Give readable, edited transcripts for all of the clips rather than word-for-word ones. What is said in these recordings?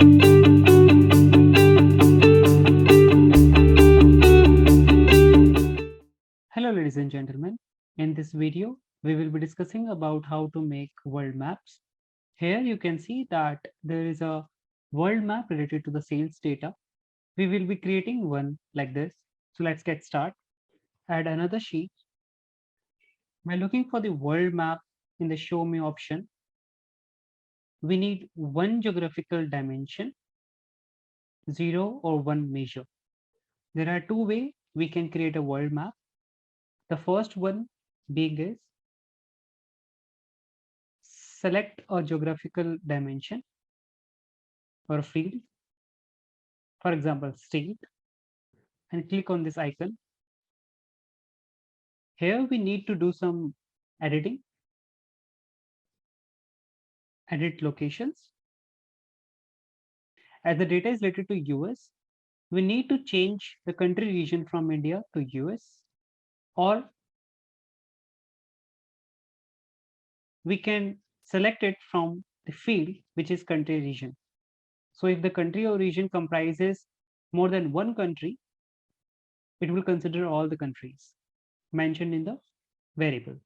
Hello ladies and gentlemen, in this video we will be discussing about how to make world maps. Here you can see that there is a world map related to the sales data. We will be creating one like this. So let's get started. Add another sheet. By looking for the world map in the show me option, we need one geographical dimension, 0 or 1 measure. There are two ways we can create a world map. The first one being is select a geographical dimension or a field, for example, state, and click on this icon. Here we need to do some editing, edit locations. As the data is related to US, we need to change the country region from India to US, or we can select it from the field which is country region. So if the country or region comprises more than one country, it will consider all the countries mentioned in the variable.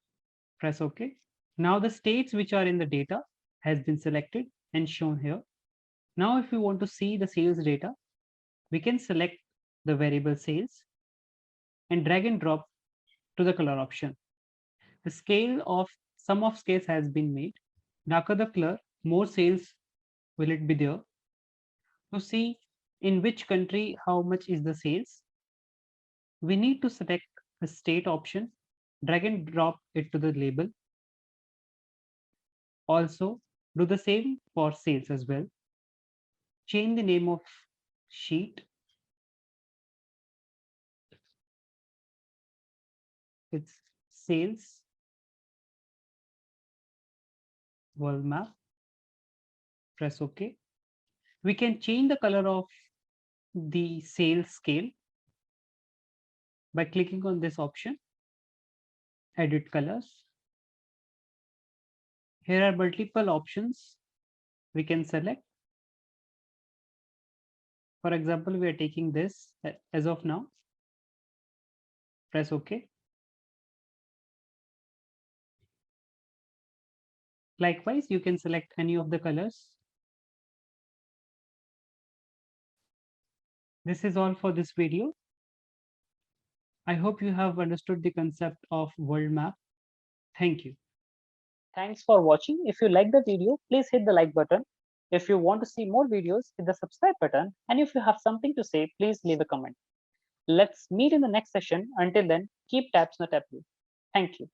Press OK. Now the states which are in the data has been selected and shown here. Now if we want to see the sales data, we can select the variable sales and drag and drop to the color option. The scale of sum of scales has been made. Darker the color, more sales will it be there. To see in which country how much is the sales, we need to select the state option, drag and drop it to the label. Also do the same for sales as well. Change the name of sheet. It's sales world map. Press OK. We can change the color of the sales scale by clicking on this option, edit colors. Here are multiple options we can select. For example, we are taking this as of now. Press OK. Likewise, you can select any of the colors. This is all for this video. I hope you have understood the concept of world map. Thank you. Thanks for watching. If you like the video, please hit the like button. If you want to see more videos, hit the subscribe button. And if you have something to say, please leave a comment. Let's meet in the next session. Until then, keep tabs on the Tableau. Thank you.